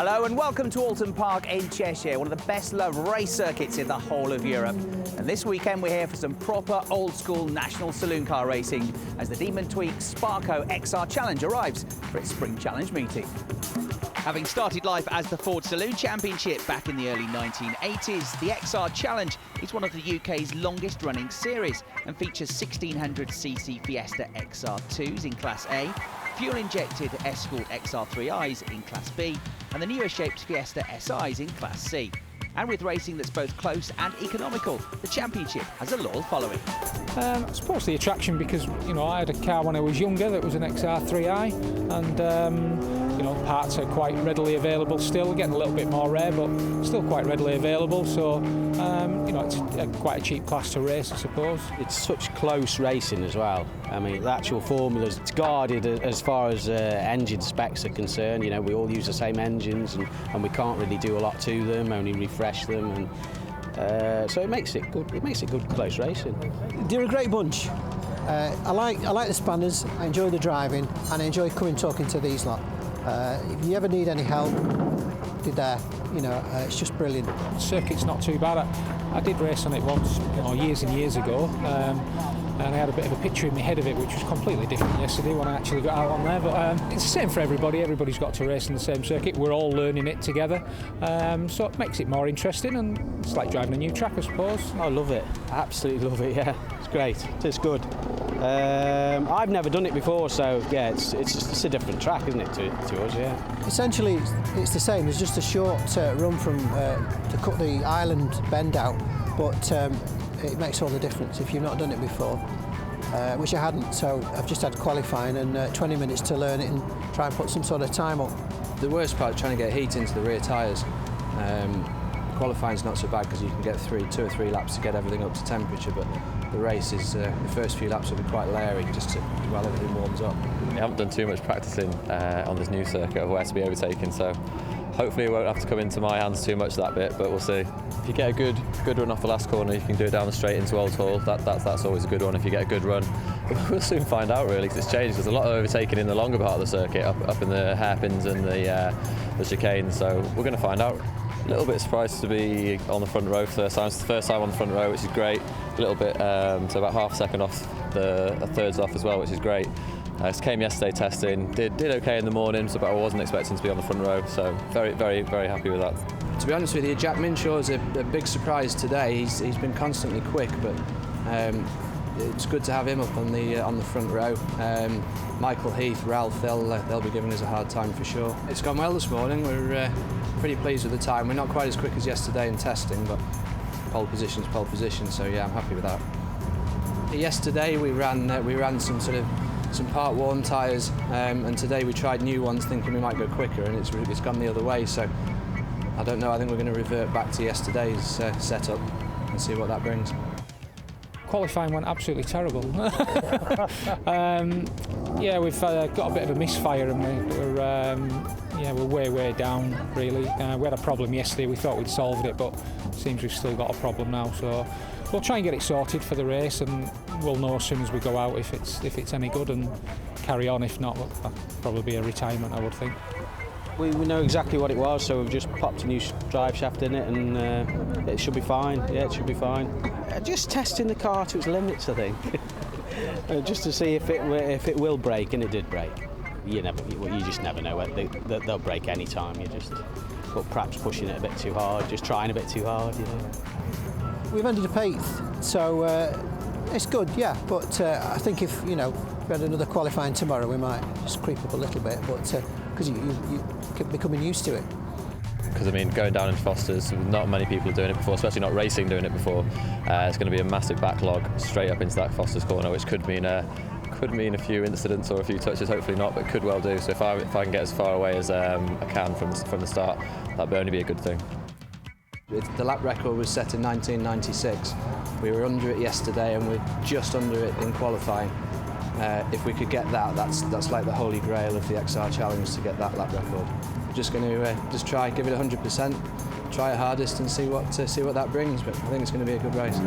Hello and welcome to Oulton Park in Cheshire, one of the best loved race circuits in the whole of Europe. And this weekend we're here for some proper old school national saloon car racing as the Demon Tweak Sparco XR Challenge arrives for its spring challenge meeting. Having started life as the Ford Saloon Championship back in the early 1980s, the XR Challenge is one of the UK's longest running series and features 1600cc Fiesta XR2s in Class A, fuel-injected Escort XR3Is in Class B, and the newer shaped Fiesta SIs in Class C. And with racing that's both close and economical, the championship has a loyal following. I suppose the attraction because, I had a car when I was younger that was an XR3i and, parts are quite readily available still, getting a little bit more rare, but still quite readily available. So, it's quite a cheap class to race, I suppose. It's such close racing as well. I mean, the actual formulas, it's guarded as far as engine specs are concerned. We all use the same engines and we can't really do a lot to them, only refresh them. And so it makes it good. It makes it good close racing. They're a great bunch. I like the spanners. I enjoy the driving, and I enjoy talking to these lot. If you ever need any help, they're there. It's just brilliant. The circuit's not too bad. I did race on it once, years and years ago, and I had a bit of a picture in my head of it, which was completely different yesterday when I actually got out on there. But it's the same for everybody. Everybody's got to race in the same circuit. We're all learning it together, so it makes it more interesting, and it's like driving a new track, I suppose. I love it. Absolutely love it. Yeah, it's great. It's good. I've never done it before, so yeah, it's a different track, isn't it, to us? Yeah. Essentially, it's the same. There's just a short run from to cut the island bend out, but it makes all the difference if you've not done it before, which I hadn't. So I've just had qualifying and 20 minutes to learn it and try and put some sort of time up. The worst part is trying to get heat into the rear tyres. Qualifying's not so bad because you can get 2 or 3 laps to get everything up to temperature, but the race is the first few laps will be quite leery just while everything warms up. I haven't done too much practicing on this new circuit of where to be overtaken, so hopefully it won't have to come into my hands too much that bit, but we'll see. If you get a good run off the last corner, you can do it down the straight into Old Hall. That's always a good one if you get a good run. We'll soon find out really, because it's changed. There's a lot of overtaking in the longer part of the circuit, up in the hairpins and the chicanes, so we're going to find out. A little bit surprised to be on the front row for the first time. It's the first time on the front row, which is great. A little bit, so about half a second off the thirds off as well, which is great. Came yesterday testing, did okay in the morning, but I wasn't expecting to be on the front row, so very, very, very happy with that. To be honest with you, Jack Minshaw's a big surprise today. He's been constantly quick, but it's good to have him up on the front row. Michael Heath, Ralph, they'll be giving us a hard time for sure. It's gone well this morning. We're pretty pleased with the time. We're not quite as quick as yesterday in testing, but pole position's pole position, so yeah, I'm happy with that. Yesterday we ran some part worn tyres, and today we tried new ones thinking we might go quicker, and it's gone the other way. So I don't know. I think we're going to revert back to yesterday's setup and see what that brings. Qualifying went absolutely terrible. Yeah, we've got a bit of a misfire, and we're way down really. We had a problem yesterday. We thought we'd solved it, but it seems we've still got a problem now. So we'll try and get it sorted for the race, and we'll know as soon as we go out if it's any good, and carry on. If not, that'll probably be a retirement, I would think. We know exactly what it was, so we've just popped a new drive shaft in it, and it should be fine. Yeah, it should be fine. Just testing the car to its limits, I think, just to see if it will break, and it did break. You just never know. They'll break any time. But perhaps pushing it a bit too hard, just trying a bit too hard. We've ended up 8th, so it's good, yeah. But I think if we had another qualifying tomorrow, we might just creep up a little bit. But because you're becoming used to it. Because going down into Foster's, not many people are doing it before, especially not racing doing it before. It's going to be a massive backlog straight up into that Foster's corner, which could mean a few incidents or a few touches. Hopefully not, but could well do. So if I can get as far away as I can from the start, that'd only be a good thing. The lap record was set in 1996. We were under it yesterday, and we're just under it in qualifying. If we could get that, that's like the holy grail of the XR Challenge, to get that lap record. We're just going to just try, give it 100%, try our hardest, and see what that brings. But I think it's going to be a good race.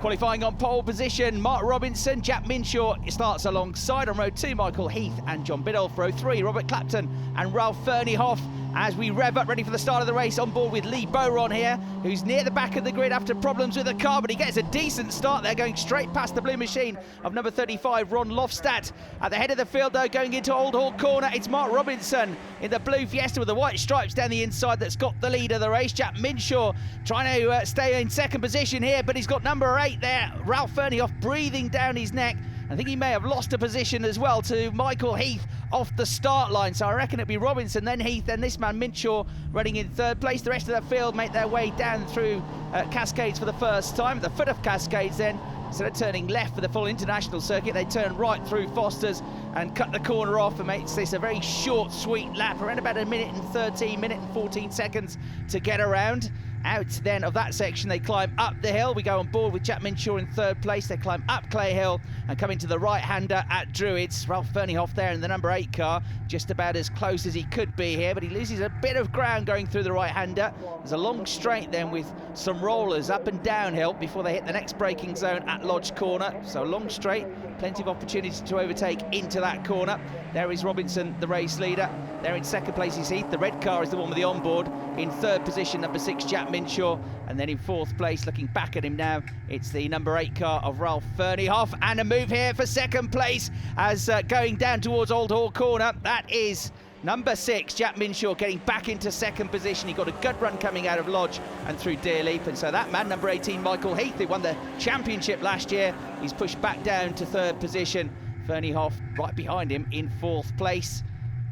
Qualifying on pole position, Mark Robinson, Jack Minshaw starts alongside on row 2, Michael Heath and John Biddulph. Row 3, Robert Clapton and Ralph Ferniehoff. As we rev up, ready for the start of the race, on board with Lee Bowron here, who's near the back of the grid after problems with the car, but he gets a decent start there, going straight past the blue machine of number 35, Ron Lofstad. At the head of the field, though, going into Old Hall Corner, it's Mark Robinson in the blue Fiesta with the white stripes down the inside that's got the lead of the race. Jack Minshaw trying to stay in second position here, but he's got number 8 there, Ralph Ferniehoff, breathing down his neck. I think he may have lost a position as well to Michael Heath off the start line. So I reckon it'd be Robinson, then Heath, then this man Minshaw running in third place. The rest of the field make their way down through Cascades for the first time. At the foot of Cascades then, instead of turning left for the full international circuit, they turn right through Foster's and cut the corner off and makes this a very short, sweet lap, around about a minute and 14 seconds to get around. Out then of that section, they climb up the hill. We go on board with Jack Minshaw in third place. They climb up Clay Hill and come into the right-hander at Druids. Ralph Ferniehoff there in the number 8 car, just about as close as he could be here, but he loses a bit of ground going through the right-hander. There's a long straight then with some rollers up and downhill before they hit the next braking zone at Lodge Corner. So long straight, plenty of opportunity to overtake into that corner. There is Robinson, the race leader. There in second place is Heath. The red car is the one with the onboard. In third position, number 6, Jack Minshaw. And then in fourth place, looking back at him now, it's the number 8 car of Ralph Ferniehoff. And a move here for second place as going down towards Old Hall Corner. That is number 6, Jack Minshaw, getting back into second position. He got a good run coming out of Lodge and through Deerleap. And so that man, number 18, Michael Heath, who won the championship last year, he's pushed back down to third position. Ferniehoff right behind him in fourth place.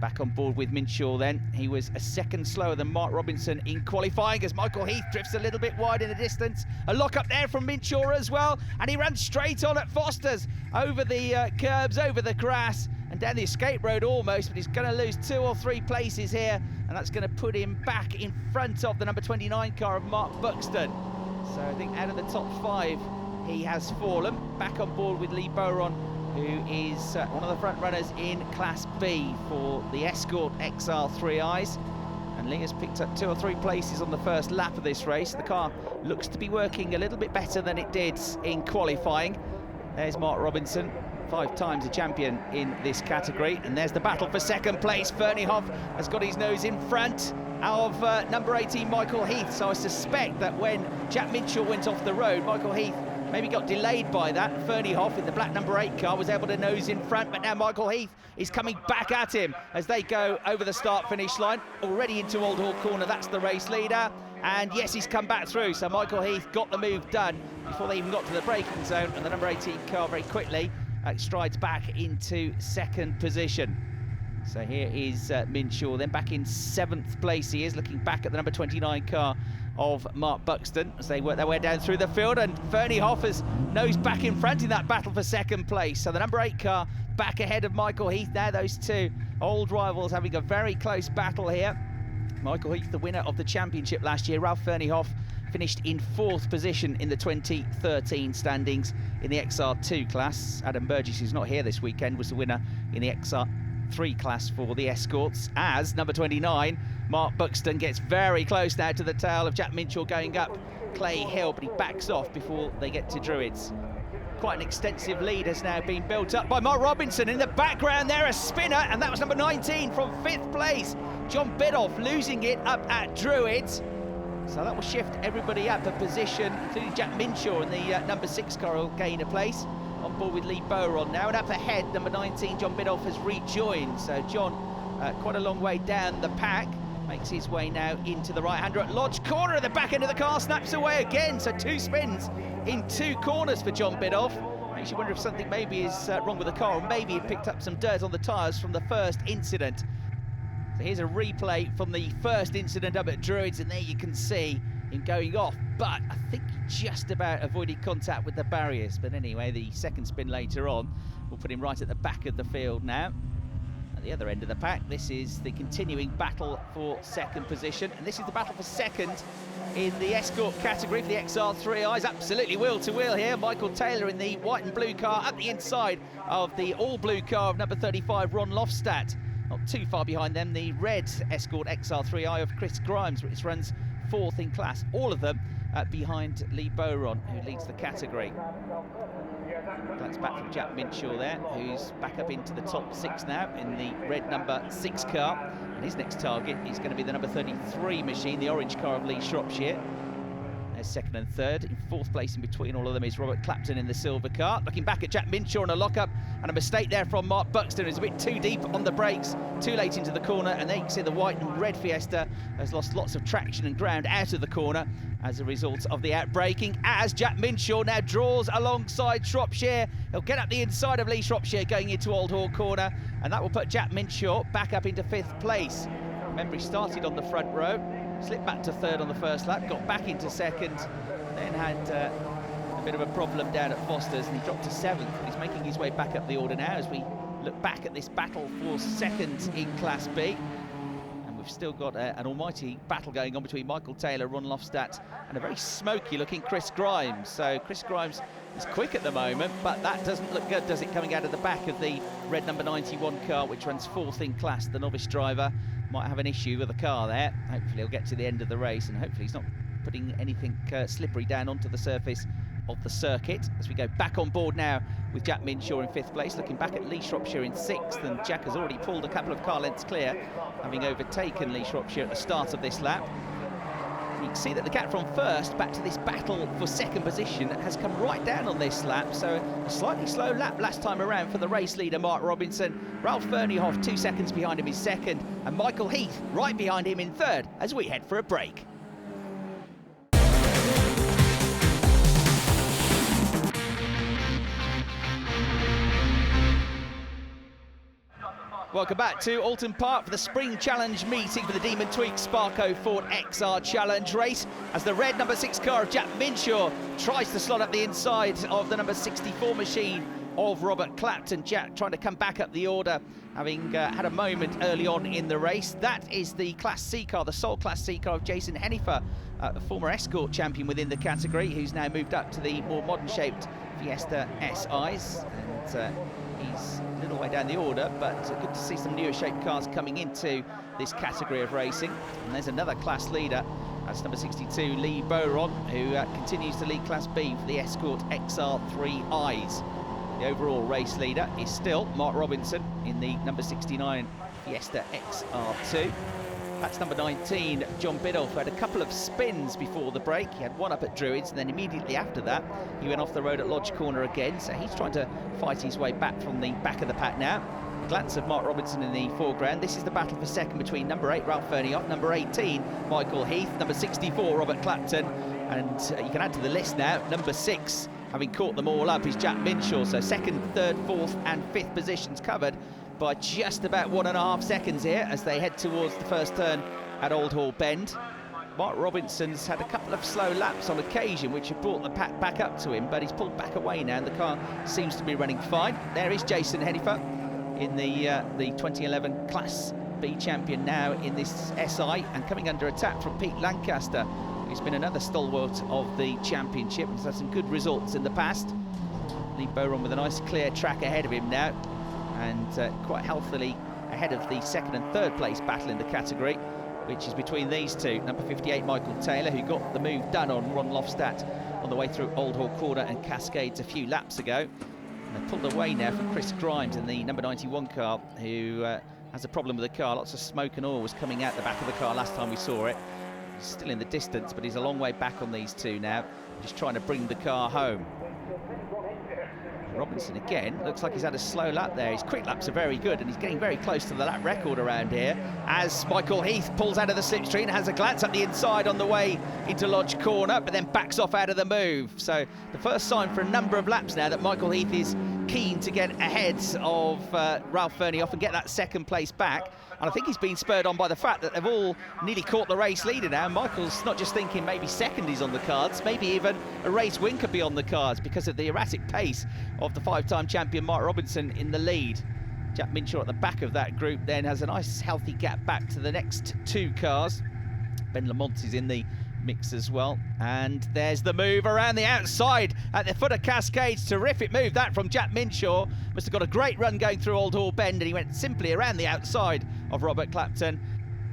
Back on board with Minshaw then. He was a second slower than Mark Robinson in qualifying as Michael Heath drifts a little bit wide in the distance. A lock up there from Minshaw as well, and he runs straight on at Foster's over the curbs, over the grass and down the escape road almost, but he's going to lose 2 or 3 places here, and that's going to put him back in front of the number 29 car of Mark Buxton. So I think out of the top 5 he has fallen. Back on board with Lee Bowron, who is one of the front runners in Class B for the Escort XR3Is. And Lee has picked up 2 or 3 places on the first lap of this race. The car looks to be working a little bit better than it did in qualifying. There's Mark Robinson, 5 times a champion in this category. And there's the battle for second place. Ferniehoff has got his nose in front of number 18, Michael Heath. So I suspect that when Jack Minshaw went off the road, Michael Heath maybe got delayed by that. Ferniehoff in the black number 8 car was able to nose in front, but now Michael Heath is coming back at him as they go over the start-finish line. Already into Old Hall Corner, that's the race leader. And yes, he's come back through, so Michael Heath got the move done before they even got to the braking zone, and the number 18 car very quickly strides back into second position. So here is Minshaw, then back in 7th place he is, looking back at the number 29 car of Mark Buxton as they work their way down through the field, and Ferniehoff has nosed back in front in that battle for second place. So the number 8 car back ahead of Michael Heath now, those 2 old rivals having a very close battle here. Michael Heath, the winner of the championship last year. Ralph Ferniehoff finished in 4th position in the 2013 standings in the XR2 class. Adam Burgess, who's not here this weekend, was the winner in the XR3 class for the Escorts, as number 29 Mark Buxton gets very close now to the tail of Jack Minshaw going up Clay Hill, but he backs off before they get to Druids. Quite an extensive lead has now been built up by Mark Robinson. In the background there, a spinner, and that was number 19 from 5th place, John Biddulph, losing it up at Druids. So that will shift everybody up a position, including Jack Minshaw and the number 6 car will gain a place. On board with Lee Bowron now, and up ahead, number 19, John Biddulph has rejoined. So John, quite a long way down the pack, makes his way now into the right-hander at Lodge Corner. At the back end of the car, snaps away again. So 2 spins in 2 corners for John Biddulph. Makes you wonder if something maybe is wrong with the car, or maybe he picked up some dirt on the tyres from the first incident. So here's a replay from the first incident up at Druids, and there you can see him going off, but I think he just about avoided contact with the barriers. But anyway, the second spin later on will put him right at the back of the field now. At the other end of the pack, this is the continuing battle for second position, and this is the battle for second in the Escort category for the XR3Is. Absolutely wheel to wheel here. Michael Taylor in the white and blue car at the inside of the all blue car of number 35, Ron Lofstad. Not too far behind them, the red Escort XR3i of Chris Grimes, which runs 4th in class, all of them behind Lee Bowron, who leads the category. Glance back from Jack Minshaw there, who's back up into the top 6 now in the red number 6 car. And his next target is going to be the number 33 machine, the orange car of Lee Shropshire. There's 2nd and 3rd. In 4th place in between all of them is Robert Clapton in the silver car. Looking back at Jack Minshaw on a lock-up, and a mistake there from Mark Buxton, who's a bit too deep on the brakes, too late into the corner, and there you can see the white and red Fiesta has lost lots of traction and ground out of the corner as a result of the outbraking, as Jack Minshaw now draws alongside Shropshire. He'll get up the inside of Lee Shropshire going into Old Hall Corner, and that will put Jack Minshaw back up into 5th place. Remember, he started on the front row, slipped back to 3rd on the first lap, got back into 2nd, then had a bit of a problem down at Foster's, and he dropped to 7th. But he's making his way back up the order now as we look back at this battle for 2nd in Class B. And we've still got an almighty battle going on between Michael Taylor, Ron Lofstadt, and a very smoky-looking Chris Grimes. So Chris Grimes is quick at the moment, but that doesn't look good, does it, coming out of the back of the red number 91 car, which runs 4th in class. The novice driver might have an issue with the car there. Hopefully he'll get to the end of the race, and hopefully he's not putting anything slippery down onto the surface of the circuit. As we go back on board now with Jack Minshaw in 5th place, looking back at Lee Shropshire in 6th, and Jack has already pulled a couple of car lengths clear, having overtaken Lee Shropshire at the start of this lap. You can see that the gap from 1st back to this battle for 2nd position has come right down on this lap, so a slightly slow lap last time around for the race leader Mark Robinson. Ralph Ferneyhoff 2 seconds behind him in 2nd, and Michael Heath right behind him in 3rd as we head for a break. Welcome back to Oulton Park for the Spring Challenge meeting for the Demon Tweak Sparco Ford XR Challenge race, as the red number 6 car of Jack Minshaw tries to slot up the inside of the number 64 machine of Robert Clapton. Jack trying to come back up the order, having had a moment early on in the race. That is the Class C car, the sole Class C car of Jason Hennifer, the former Escort champion within the category, who's now moved up to the more modern-shaped Fiesta SIs. And he's a little way down the order, but good to see some newer shaped cars coming into this category of racing. And there's another class leader, that's number 62 Lee Bowron, who continues to lead Class B for the Escort XR3Is. The overall race leader is still Mark Robinson in the number 69 Fiesta XR2. That's number 19, John Biddulph, who had a couple of spins before the break. He had one up at Druids, and then immediately after that, he went off the road at Lodge Corner again. So he's trying to fight his way back from the back of the pack now. A glance of Mark Robinson in the foreground. This is the battle for 2nd between number 8, Ralph Ferneyhoff, number 18, Michael Heath, number 64, Robert Clapton. And you can add to the list now, number 6, having caught them all up, is Jack Minshaw. So 2nd, 3rd, 4th and 5th positions covered by just about 1.5 seconds here as they head towards the first turn at Old Hall Bend. Mark Robinson's had a couple of slow laps on occasion, which have brought the pack back up to him, but he's pulled back away now and the car seems to be running fine. There is Jason Hennifer in the 2011 Class B champion now in this SI, and coming under attack from Pete Lancaster, who's been another stalwart of the championship and has had some good results in the past. Lee Bowron with a nice clear track ahead of him now, and quite healthily ahead of the 2nd and 3rd place battle in the category, which is between these two. Number 58 Michael Taylor, who got the move done on Ron Lofstadt on the way through Old Hall Corner and Cascades a few laps ago. And they've pulled away now from Chris Grimes in the number 91 car, who has a problem with the car. Lots of smoke and oil was coming out the back of the car last time we saw it. He's still in the distance, but he's a long way back on these two now, just trying to bring the car home. Robinson again, looks like he's had a slow lap there. His quick laps are very good, and he's getting very close to the lap record around here as Michael Heath pulls out of the slipstream, has a glance up the inside on the way into Lodge Corner, but then backs off out of the move. So the first sign for a number of laps now that Michael Heath is keen to get ahead of Ralph Ferneyhoff and get that 2nd place back. And I think he's been spurred on by the fact that they've all nearly caught the race leader now. Michael's not just thinking maybe 2nd is on the cards, maybe even a race win could be on the cards because of the erratic pace of the 5-time champion Mark Robinson in the lead. Jack Minshaw at the back of that group then has a nice healthy gap back to the next 2 cars. Ben Lamont is in the mix as well, and there's the move around the outside at the foot of Cascades. Terrific move that from Jack Minshaw. Must have got a great run going through Old Hall Bend, and he went simply around the outside of Robert Clapton.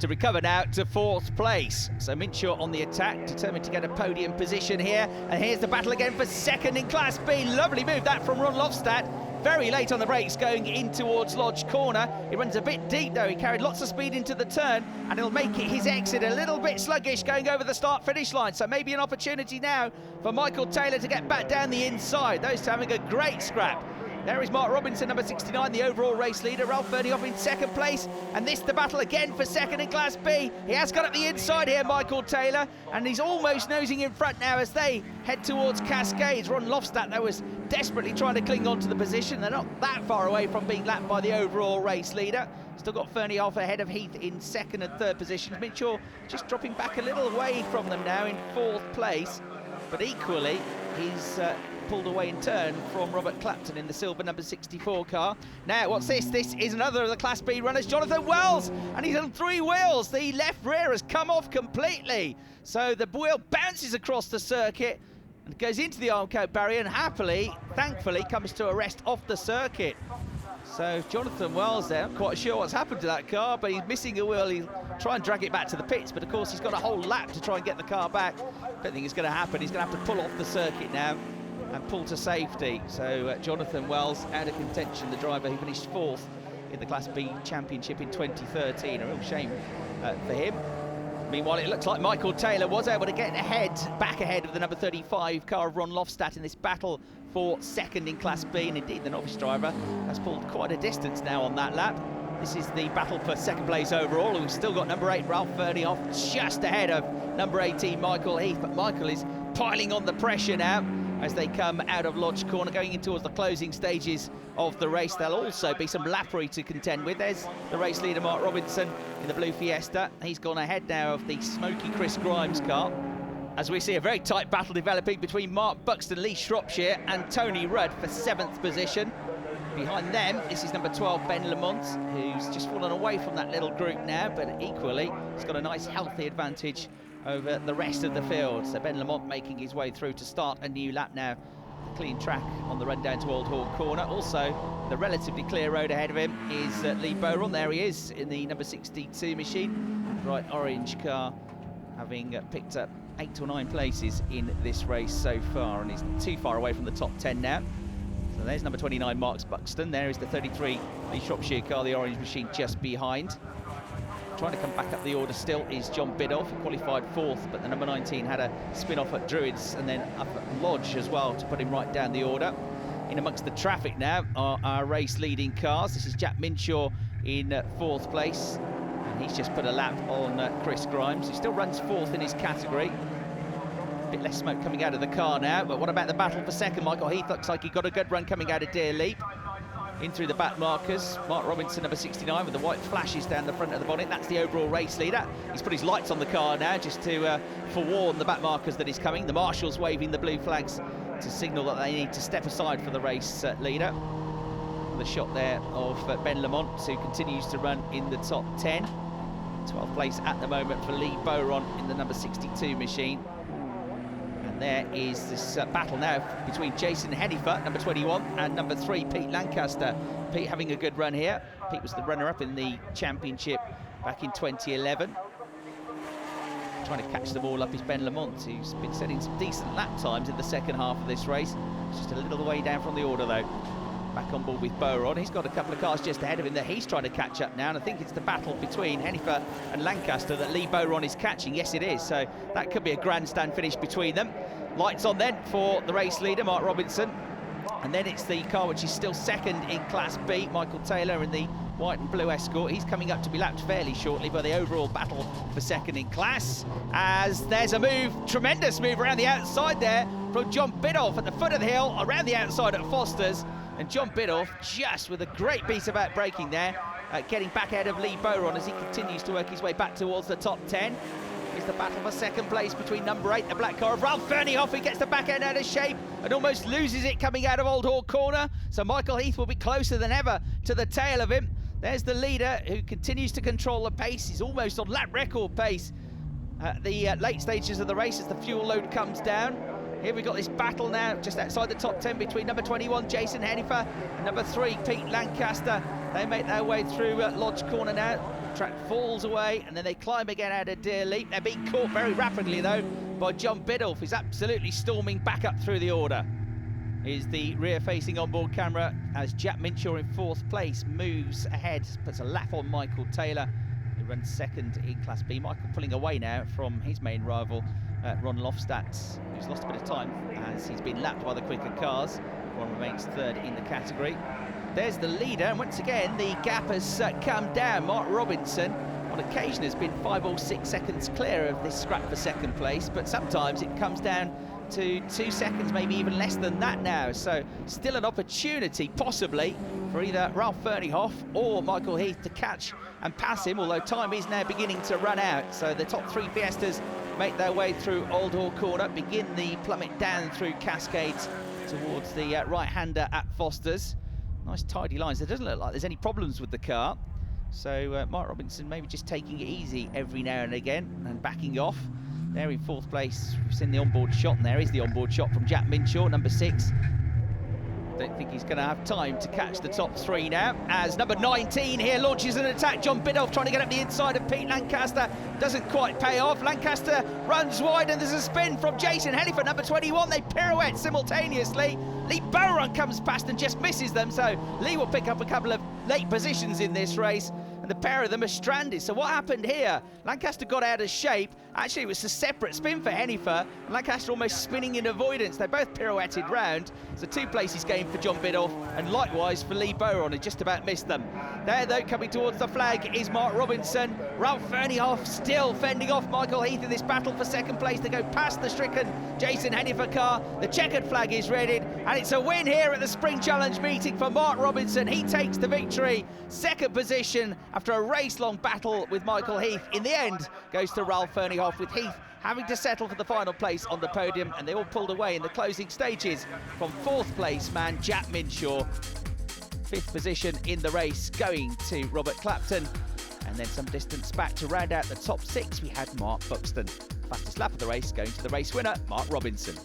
to recover now to 4th place. So Minshaw on the attack, determined to get a podium position here. And here's the battle again for 2nd in Class B. Lovely move that from Ron Lofstad. Very late on the brakes going in towards Lodge Corner. He runs a bit deep though. He carried lots of speed into the turn, and he'll make it his exit a little bit sluggish going over the start-finish line. So maybe an opportunity now for Michael Taylor to get back down the inside. Those two having a great scrap. There is Mark Robinson, number 69, the overall race leader. Ralph Fernioff in 2nd place. And this the battle again for 2nd in Class B. He has got up the inside here, Michael Taylor. And he's almost nosing in front now as they head towards Cascades. Ron Lofstad, though, was desperately trying to cling on to the position. They're not that far away from being lapped by the overall race leader. Still got Fernioff ahead of Heath in 2nd and 3rd positions. Minshaw just dropping back a little away from them now in 4th place. But equally, he's pulled away in turn from Robert Clapton in the silver number 64 car. Now, what's this? This is another of the Class B runners, Jonathan Wells, and he's on 3 wheels. The left rear has come off completely. So the wheel bounces across the circuit and goes into the arm coat barrier and happily, thankfully, comes to a rest off the circuit. So Jonathan Wells there, I'm quite sure what's happened to that car, but he's missing a wheel. He'll try and drag it back to the pits, but of course he's got a whole lap to try and get the car back. Don't think it's going to happen. He's going to have to pull off the circuit now and pull to safety. So Jonathan Wells out of contention, the driver who finished 4th in the Class B Championship in 2013. A real shame for him. Meanwhile, it looks like Michael Taylor was able to get back ahead of the number 35 car of Ron Lofstad in this battle for 2nd in Class B, and indeed the novice driver has pulled quite a distance now on that lap. This is the battle for 2nd place overall. We've still got number 8 Ralph Fernioff just ahead of number 18 Michael Heath, but Michael is piling on the pressure now as they come out of Lodge Corner, going in towards the closing stages of the race. There'll also be some lappery to contend with. There's the race leader, Mark Robinson, in the blue Fiesta. He's gone ahead now of the smoky Chris Grimes car. As we see a very tight battle developing between Mark Buxton, Lee Shropshire, and Tony Rudd for 7th position. Behind them, this is number 12, Ben Lamont, who's just fallen away from that little group now, but equally, he's got a nice, healthy advantage over the rest of the field. So Ben Lamont making his way through to start a new lap now. The clean track on the run down to Old Hall Corner. Also, the relatively clear road ahead of him is Lee Boron. There he is in the number 62 machine. Bright orange car, having picked up 8 or 9 places in this race so far, and he's too far away from the top 10 now. So there's number 29, Mark Buxton. There is the 33 Lee Shropshire car, the orange machine just behind. Trying to come back up the order still is John Biddulph, who qualified 4th, but the number 19 had a spin-off at Druids and then up at Lodge as well to put him right down the order. In amongst the traffic now are our race-leading cars. This is Jack Minshaw in 4th place, and he's just put a lap on Chris Grimes, who still runs 4th in his category. A bit less smoke coming out of the car now, but what about the battle for 2nd? Michael Heath looks like he got a good run coming out of Deer Leap. In through the back markers, Mark Robinson, number 69, with the white flashes down the front of the bonnet. That's the overall race leader. He's put his lights on the car now just to forewarn the back markers that he's coming. The marshals waving the blue flags to signal that they need to step aside for the race leader. The shot there of Ben Lamont, who continues to run in the top 10. 12th place at the moment for Lee Boron in the number 62 machine. There is this battle now between Jason Hennifer, number 21, and number 3, Pete Lancaster. Pete having a good run here. Pete was the runner-up in the championship back in 2011. Trying to catch them all up is Ben Lamont, who's been setting some decent lap times in the 2nd half of this race. It's just a little way down from the order, though. Back on board with Boron. He's got a couple of cars just ahead of him that he's trying to catch up now, and I think it's the battle between Hennifer and Lancaster that Lee Boron is catching. Yes, it is. So that could be a grandstand finish between them. Lights on then for the race leader, Mark Robinson. And then it's the car which is still 2nd in Class B, Michael Taylor in the white and blue Escort. He's coming up to be lapped fairly shortly by the overall battle for 2nd in class. As there's a move, tremendous move around the outside there from John Biddulph at the foot of the hill, around the outside at Foster's. And John Biddulph just with a great piece of out braking there, getting back ahead of Lee Boron as he continues to work his way back towards the top 10. Is the battle for 2nd place between number 8, the black car of Ralph Fernioff, who gets the back end out of shape and almost loses it coming out of Old Hall Corner. So Michael Heath will be closer than ever to the tail of him. There's the leader who continues to control the pace. He's almost on lap record pace at the late stages of the race as the fuel load comes down. Here we've got this battle now just outside the top 10 between number 21, Jason Hennifer, and number 3, Pete Lancaster. They make their way through Lodge Corner now. Track falls away, and then they climb again out of Deer Leap. They're being caught very rapidly, though, by John Biddulph, who's absolutely storming back up through the order. Is the rear-facing onboard camera as Jack Minshaw in 4th place moves ahead, puts a lap on Michael Taylor, who runs 2nd in Class B. Michael pulling away now from his main rival, Ron Lofstad, who's lost a bit of time as he's been lapped by the quicker cars. Ron remains 3rd in the category. There's the leader, and once again the gap has come down. Mark Robinson on occasion has been 5 or 6 seconds clear of this scrap for 2nd place, but sometimes it comes down to 2 seconds, maybe even less than that now. So still an opportunity possibly for either Ralph Ferneyhoff or Michael Heath to catch and pass him, although time is now beginning to run out. So the top 3 Fiestas make their way through Old Hall Corner, begin the plummet down through Cascades towards the right-hander at Foster's. Nice tidy lines. There doesn't look like there's any problems with the car. So Mark Robinson maybe just taking it easy every now and again and backing off. There in 4th place, we've seen the onboard shot, and there is the onboard shot from Jack Minshaw, number 6. Don't think he's going to have time to catch the top 3 now, as number 19 here launches an attack. John Biddulph trying to get up the inside of Pete Lancaster, doesn't quite pay off. Lancaster runs wide, and there's a spin from Jason Hennifer, number 21. They pirouette simultaneously. Lee Bowron comes past and just misses them, so Lee will pick up a couple of late positions in this race, and the pair of them are stranded. So what happened here? Lancaster got out of shape. Actually, it was a separate spin for Hennifer, and Lancaster almost spinning in avoidance. They both pirouetted round. So 2 places gained for John Biddulph, and likewise for Lee Bowron, who just about missed them. There, though, coming towards the flag is Mark Robinson. Ralph Ferneyhoff still fending off Michael Heath in this battle for 2nd place. They go past the stricken Jason Hennifer car. The checkered flag is readied, and it's a win here at the Spring Challenge meeting for Mark Robinson. He takes the victory. 2nd position after a race-long battle with Michael Heath. In the end, goes to Ralph Ferneyhoff, with Heath having to settle for the final place on the podium, and they all pulled away in the closing stages from 4th place man Jack Minshaw. 5th position in the race going to Robert Clapton, and then some distance back to round out the top 6 we had Mark Buxton. Fastest lap of the race going to the race winner, Mark Robinson.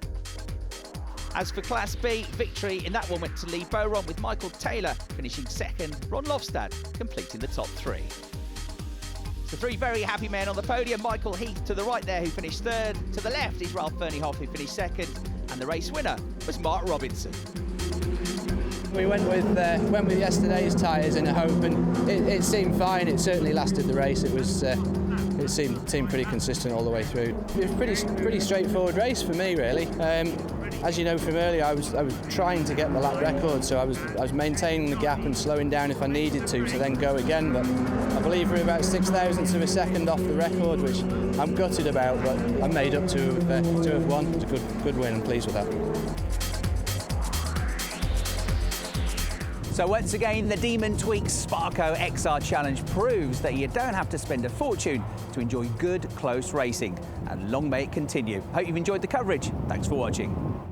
As for Class B, victory in that one went to Lee Bowron, with Michael Taylor finishing 2nd, Ron Lofstad completing the top 3. So 3 very happy men on the podium. Michael Heath to the right there, who finished 3rd. To the left is Ralph Ferneyhoff, who finished 2nd. And the race winner was Mark Robinson. We went with yesterday's tyres in a hope, and it seemed fine. It certainly lasted the race. It seemed pretty consistent all the way through. It was a pretty straightforward race for me, really. As you know from earlier, I was trying to get the lap record, so I was maintaining the gap and slowing down if I needed to then go again. But I believe we're about 6,000ths of a second off the record, which I'm gutted about, but I made up to have won. It was a good win. I'm pleased with that. So once again, the Demon Tweak Sparco XR Challenge proves that you don't have to spend a fortune to enjoy good, close racing. And long may it continue. Hope you've enjoyed the coverage. Thanks for watching.